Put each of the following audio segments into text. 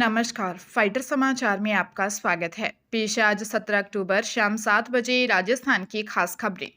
नमस्कार। फाइटर समाचार में आपका स्वागत है। पेश है आज 17 अक्टूबर शाम 7 बजे राजस्थान की खास खबरें।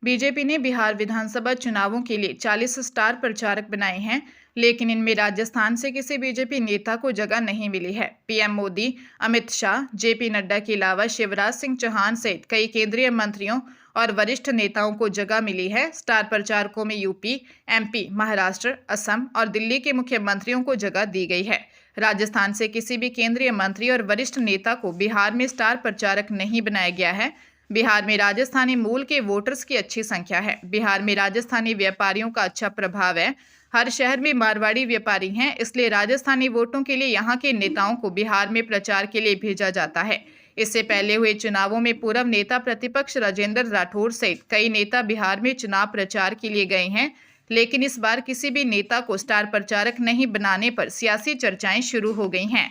बीजेपी ने बिहार विधानसभा चुनावों के लिए 40 स्टार प्रचारक बनाए हैं, लेकिन इनमें राजस्थान से किसी बीजेपी नेता को जगह नहीं मिली है। पीएम मोदी, अमित शाह, जेपी नड्डा के अलावा शिवराज सिंह चौहान सहित कई केंद्रीय मंत्रियों और वरिष्ठ नेताओं को जगह मिली है। स्टार प्रचारकों में यूपी, एमपी, महाराष्ट्र, असम और दिल्ली के मुख्यमंत्रियों को जगह दी गई है। राजस्थान से किसी भी केंद्रीय मंत्री और वरिष्ठ नेता को बिहार में स्टार प्रचारक नहीं बनाया गया है। बिहार में राजस्थानी मूल के वोटर्स की अच्छी संख्या है। बिहार में राजस्थानी व्यापारियों का अच्छा प्रभाव है। हर शहर में मारवाड़ी व्यापारी हैं, इसलिए राजस्थानी वोटों के लिए यहाँ के नेताओं को बिहार में प्रचार के लिए भेजा जाता है। इससे पहले हुए चुनावों में पूर्व नेता प्रतिपक्ष राजेंद्र राठौर सहित कई नेता बिहार में चुनाव प्रचार के लिए गए हैं, लेकिन इस बार किसी भी नेता को स्टार प्रचारक नहीं बनाने पर सियासी चर्चाएं शुरू हो गई हैं।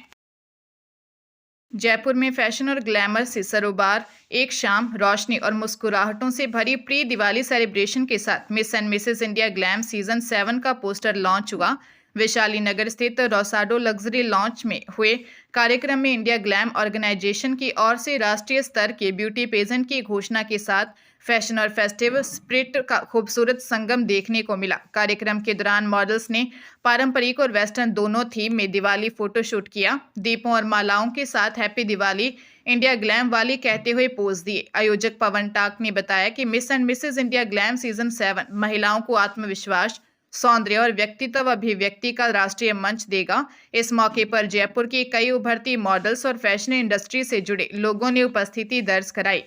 जयपुर में फैशन और ग्लैमर से सरोबार एक शाम रोशनी और मुस्कुराहटों से भरी प्री दिवाली सेलिब्रेशन के साथ miss and Mrs India glam season 7 का पोस्टर लॉन्च हुआ। वैशाली नगर स्थित रोसाडो लग्जरी लॉन्च में हुए कार्यक्रम में इंडिया ग्लैम ऑर्गेनाइजेशन की ओर से राष्ट्रीय स्तर के ब्यूटी पेजेंट की घोषणा के साथ फैशन और फेस्टिव स्पिरिट का खूबसूरत संगम देखने को मिला। कार्यक्रम के दौरान मॉडल्स ने पारंपरिक और वेस्टर्न दोनों थीम में दिवाली फोटोशूट किया। दीपों और मालाओं के साथ हैप्पी दिवाली इंडिया ग्लैम वाली कहते हुए पोज दिए। आयोजक पवन टाक ने बताया कि miss and Mrs India glam season 7 महिलाओं को आत्मविश्वास, सौंदर्य और व्यक्तित्व अभिव्यक्ति का राष्ट्रीय मंच देगा। इस मौके पर जयपुर की कई उभरती मॉडल्स और फैशन इंडस्ट्री से जुड़े लोगों ने उपस्थिति दर्ज कराई।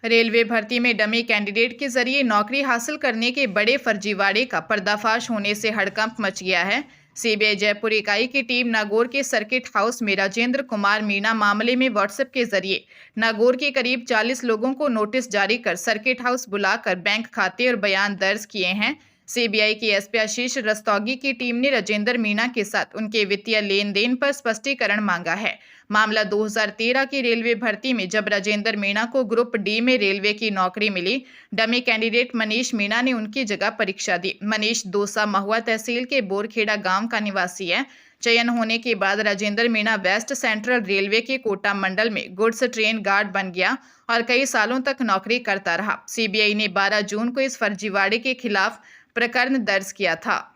रेलवे भर्ती में डमी कैंडिडेट के जरिए नौकरी हासिल करने के बड़े फर्जीवाड़े का पर्दाफाश होने से हड़कंप मच गया है। सीबीआई जयपुर इकाई की टीम नागौर के सर्किट हाउस में राजेंद्र कुमार मीणा मामले में व्हाट्सएप के जरिए नागौर के करीब 40 लोगों को नोटिस जारी कर सर्किट हाउस बुलाकर बैंक खाते और बयान दर्ज किए हैं। सीबीआई की एसपी आशीष रस्तोगी की टीम ने राजेंद्र मीणा के साथ उनके वित्तीय लेन देन पर स्पष्टीकरण मांगा है। मामला 2013 की रेलवे भर्ती में जब राजेंद्र मीणा को ग्रुप डी में रेलवे की नौकरी मिली, डमी कैंडिडेट मनीष मीणा ने उनकी जगह परीक्षा दी। मनीष दौसा महुआ तहसील के बोरखेड़ा गांव का निवासी है। चयन होने के बाद Rajendra Meena West Central Railway के कोटा मंडल में गुड्स ट्रेन गार्ड बन गया और कई सालों तक नौकरी करता रहा। सीबीआई ने 12 जून को इस फर्जीवाड़े के खिलाफ प्रकरण दर्ज किया था।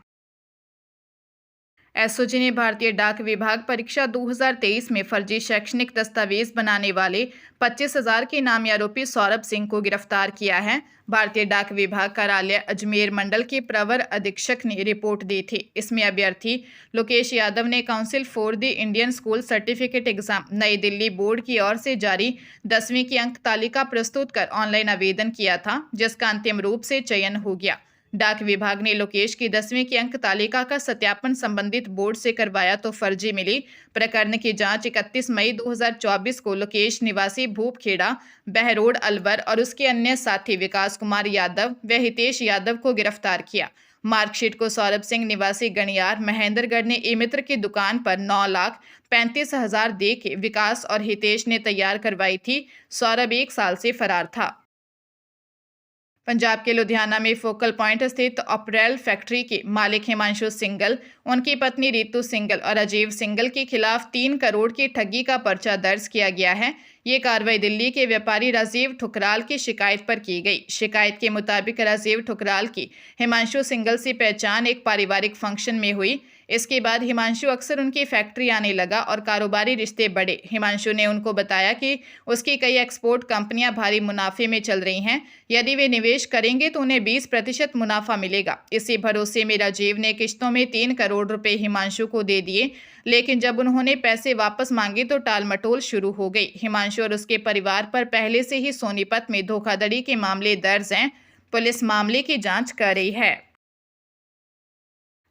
एसओजी ने भारतीय डाक विभाग परीक्षा 2023 में फर्जी शैक्षणिक दस्तावेज बनाने वाले 25,000 के नामी आरोपी सौरभ सिंह को गिरफ्तार किया है। भारतीय डाक विभाग कार्यालय अजमेर मंडल के प्रवर अधीक्षक ने रिपोर्ट दी थी। इसमें अभ्यर्थी लोकेश यादव ने council for the Indian school certificate exam नई दिल्ली बोर्ड की ओर से जारी 10वीं की अंक तालिका प्रस्तुत कर ऑनलाइन आवेदन किया था, जिसका अंतिम रूप से चयन हो गया। डाक विभाग ने लोकेश की 10वीं की अंक तालिका का सत्यापन संबंधित बोर्ड से करवाया तो फर्जी मिली। प्रकरण की जांच 31 मई 2024 को लोकेश निवासी भूपखेड़ा, बहरोड अलवर और उसके अन्य साथी विकास कुमार यादव व हितेश यादव को गिरफ्तार किया। मार्कशीट को सौरभ सिंह निवासी गणियार महेंद्रगढ़ ने ई मित्र की दुकान पर 9,35,000 दे के विकास और हितेश ने तैयार करवाई थी। सौरभ 1 साल से फरार था। पंजाब के लुधियाना में फोकल पॉइंट स्थित अपरेल फैक्ट्री के मालिक हिमांशु सिंगल, उनकी पत्नी रितु सिंगल और राजीव सिंगल के खिलाफ 3 करोड़ की ठगी का पर्चा दर्ज किया गया है। ये कार्रवाई दिल्ली के व्यापारी राजीव ठुकराल की शिकायत पर की गई। शिकायत के मुताबिक राजीव ठुकराल की हिमांशु सिंगल से पहचान एक पारिवारिक फंक्शन में हुई। इसके बाद हिमांशु अक्सर उनकी फैक्ट्री आने लगा और कारोबारी रिश्ते बढ़े। हिमांशु ने उनको बताया कि उसकी कई एक्सपोर्ट कंपनियां भारी मुनाफे में चल रही हैं। यदि वे निवेश करेंगे तो उन्हें 20% मुनाफा मिलेगा। इसी भरोसे में राजीव ने किश्तों में 3 करोड़ रुपए हिमांशु को दे दिए, लेकिन जब उन्होंने पैसे वापस मांगे तो टालमटोल शुरू हो गई। हिमांशु और उसके परिवार पर पहले से ही सोनीपत में धोखाधड़ी के मामले दर्ज हैं। पुलिस मामले की जांच कर रही है।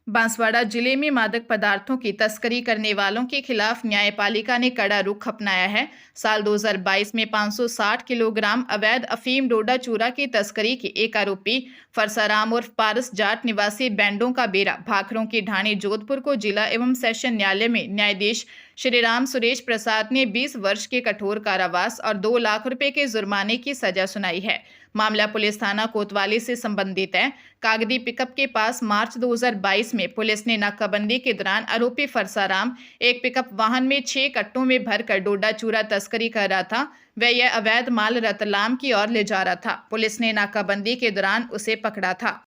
बांसवाड़ा जिले में मादक पदार्थों की तस्करी करने वालों के खिलाफ न्यायपालिका ने कड़ा रुख अपनाया है। साल 2022 में 560 किलोग्राम अवैध अफीम डोडा चूरा की तस्करी के एक आरोपी फरसाराम उर्फ पारस जाट निवासी बैंडों का बेरा भाखरों की ढाणी जोधपुर को जिला एवं सेशन न्यायालय में न्यायाधीश श्रीराम सुरेश प्रसाद ने 20 वर्ष के कठोर कारावास और 2 लाख रुपए के जुर्माने की सजा सुनाई है। मामला पुलिस थाना कोतवाली से संबंधित है। कागदी पिकअप के पास मार्च 2022 में पुलिस ने नाकाबंदी के दौरान आरोपी फरसाराम एक पिकअप वाहन में 6 कट्टों में भरकर डोडा चूरा तस्करी कर रहा था। वह यह अवैध माल रतलाम की ओर ले जा रहा था। पुलिस ने नाकाबंदी के दौरान उसे पकड़ा था।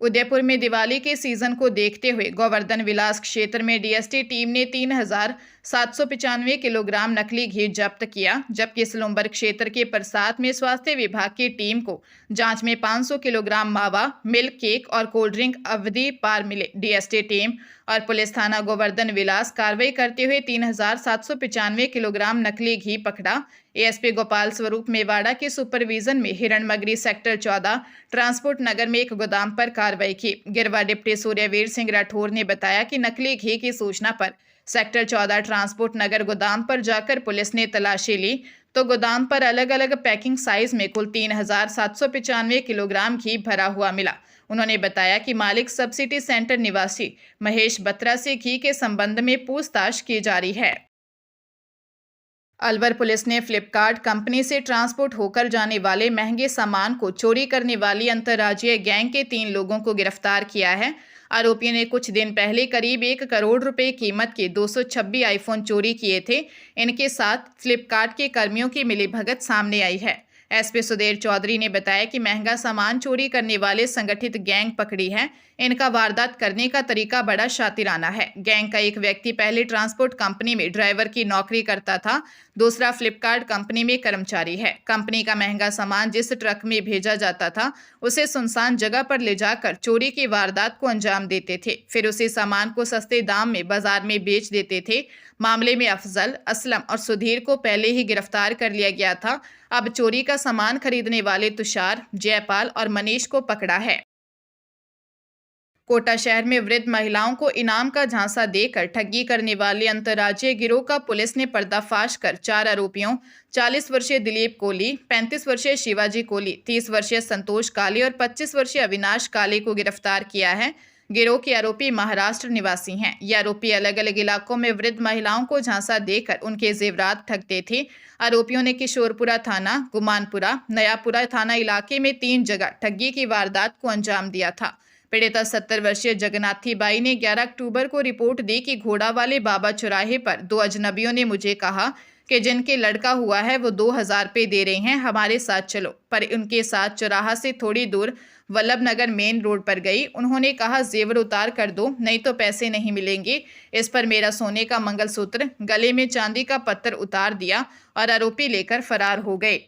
उदयपुर में दिवाली के सीजन को देखते हुए गोवर्धन विलास क्षेत्र में डीएसटी टीम ने 3,795 किलोग्राम नकली घी जब्त किया, जबकि सलुम्बर क्षेत्र के परसात में स्वास्थ्य विभाग की टीम को जांच में 500 किलोग्राम मावा, मिल्क केक और कोल्ड ड्रिंक अवधि पार मिले। डीएसटी टीम और पुलिस थाना गोवर्धन विलास कार्रवाई करते हुए 3,795 किलोग्राम नकली घी पकड़ा। एएसपी गोपाल स्वरूप मेवाड़ा के सुपरविजन में हिरणमगरी सेक्टर 14 ट्रांसपोर्ट नगर में एक गोदाम पर कार्रवाई की। गिरवा डिप्टी सूर्यवीर सिंह राठौर ने बताया कि नकली घी की सूचना पर सेक्टर 14 ट्रांसपोर्ट नगर गोदाम पर जाकर पुलिस ने तलाशी ली तो गोदाम पर अलग अलग पैकिंग साइज में कुल 3,795 किलोग्राम घी भरा हुआ मिला। उन्होंने बताया कि मालिक सबसिटी सेंटर निवासी महेश बत्रा से घी के संबंध में पूछताछ की जा रही है। अलवर पुलिस ने फ्लिपकार्ट कंपनी से ट्रांसपोर्ट होकर जाने वाले महंगे सामान को चोरी करने वाली अंतर्राज्यीय गैंग के 3 लोगों को गिरफ्तार किया है। आरोपियों ने कुछ दिन पहले करीब 1 करोड़ रुपए कीमत के 226 आईफोन चोरी किए थे। इनके साथ फ्लिपकार्ट के कर्मियों की मिलीभगत सामने आई है। एसपी सुधीर चौधरी ने बताया कि महंगा सामान चोरी करने वाले संगठित गैंग पकड़ी है। इनका वारदात करने का तरीका बड़ा शातिराना है। गैंग का एक व्यक्ति पहले ट्रांसपोर्ट कंपनी में ड्राइवर की नौकरी करता था, दूसरा फ्लिपकार्ट कंपनी में कर्मचारी है। कंपनी का महंगा सामान जिस ट्रक में भेजा जाता था उसे सुनसान जगह पर ले जाकर चोरी की वारदात को अंजाम देते थे, फिर उसी सामान को सस्ते दाम में बाजार में बेच देते थे। मामले में अफजल, असलम और सुधीर को पहले ही गिरफ्तार कर लिया गया था। अब चोरी का सामान खरीदने वाले तुषार, जयपाल और मनीष को पकड़ा है। कोटा शहर में वृद्ध महिलाओं को इनाम का झांसा देकर ठगी करने वाले अंतर्राज्यीय गिरोह का पुलिस ने पर्दाफाश कर 4 आरोपियों 40 वर्षीय दिलीप कोहली, 35 वर्षीय शिवाजी कोहली, 30 वर्षीय संतोष काले और 25 वर्षीय अविनाश काले को गिरफ्तार किया है। गिरोह के आरोपी महाराष्ट्र निवासी हैं। ये आरोपी अलग अलग इलाकों में वृद्ध महिलाओं को झांसा देकर उनके जेवरात ठगते थे। आरोपियों ने किशोरपुरा थाना, गुमानपुरा, नयापुरा थाना इलाके में 3 जगह ठगी की वारदात को अंजाम दिया था। पीड़िता 70 वर्षीय जगन्नाथी बाई ने 11 अक्टूबर को रिपोर्ट दी कि घोड़ा वाले बाबा चौराहे पर 2 अजनबियों ने मुझे कहा कि जिनके लड़का हुआ है वो 2,000 रुपये दे रहे हैं, हमारे साथ चलो। पर उनके साथ चौराहा से थोड़ी दूर वल्लभ नगर मेन रोड पर गई। उन्होंने कहा जेवर उतार कर दो, नहीं तो पैसे नहीं मिलेंगे। इस पर मेरा सोने का मंगलसूत्र, गले में चांदी का पत्थर उतार दिया और आरोपी लेकर फरार हो गए।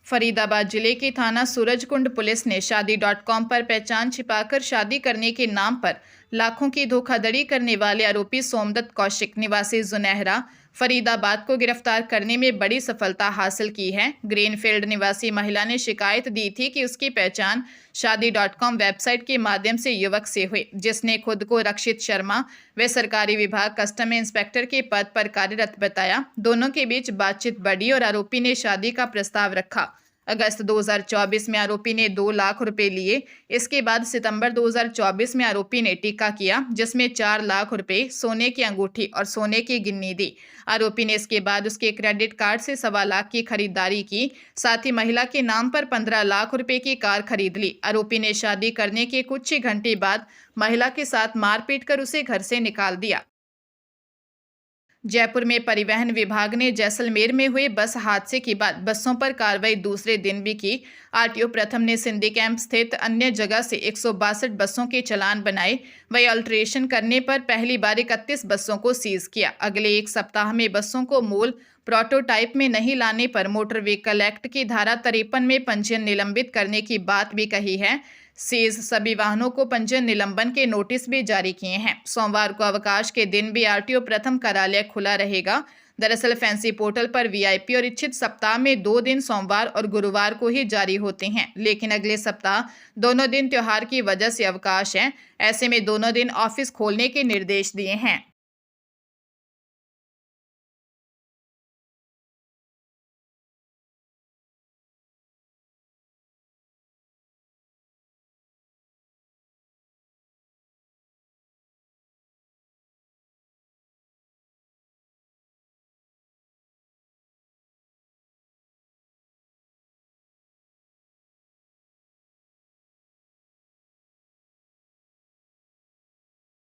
फरीदाबाद जिले की थाना सूरजकुंड पुलिस ने शादी.com पर पहचान छिपाकर शादी करने के नाम पर लाखों की धोखाधड़ी करने वाले आरोपी सोमदत्त कौशिक निवासी जुनहरा फरीदाबाद को गिरफ्तार करने में बड़ी सफलता हासिल की है। ग्रीनफील्ड निवासी महिला ने शिकायत दी थी कि उसकी पहचान शादी.com वेबसाइट के माध्यम से युवक से हुई, जिसने खुद को रक्षित शर्मा व सरकारी विभाग कस्टम इंस्पेक्टर के पद पर कार्यरत बताया। दोनों के बीच बातचीत बढ़ी और आरोपी ने शादी का प्रस्ताव रखा। अगस्त 2024 में आरोपी ने 2 लाख रुपए लिए। इसके बाद सितंबर 2024 में आरोपी ने टीका किया, जिसमें 4 लाख रुपए, सोने की अंगूठी और सोने की गिन्नी दी। आरोपी ने इसके बाद उसके क्रेडिट कार्ड से 1.25 लाख की खरीदारी की। साथ ही महिला के नाम पर 15 लाख रुपए की कार खरीद ली। आरोपी ने शादी करने के कुछ ही घंटे बाद महिला के साथ मारपीट कर उसे घर से निकाल दिया। जयपुर में परिवहन विभाग ने जैसलमेर में हुए बस हादसे के बाद बसों पर कार्रवाई दूसरे दिन भी की। आरटीओ प्रथम ने सिंधी कैंप स्थित अन्य जगह से 162 बसों के चालान बनाए। वही अल्ट्रेशन करने पर पहली बार 31 बसों को सीज किया। अगले 1 सप्ताह में बसों को मूल प्रोटोटाइप में नहीं लाने पर मोटर व्हीकल एक्ट की धारा 53 में पंजीयन निलंबित करने की बात भी कही है। सीज सभी वाहनों को पंजीयन निलंबन के नोटिस भी जारी किए हैं। सोमवार को अवकाश के दिन भी आरटीओ प्रथम कार्यालय खुला रहेगा। दरअसल फैंसी पोर्टल पर वीआईपी और इच्छित सप्ताह में 2 दिन सोमवार और गुरुवार को ही जारी होते हैं, लेकिन अगले सप्ताह दोनों दिन त्योहार की वजह से अवकाश है। ऐसे में दोनों दिन ऑफिस खोलने के निर्देश दिए हैं।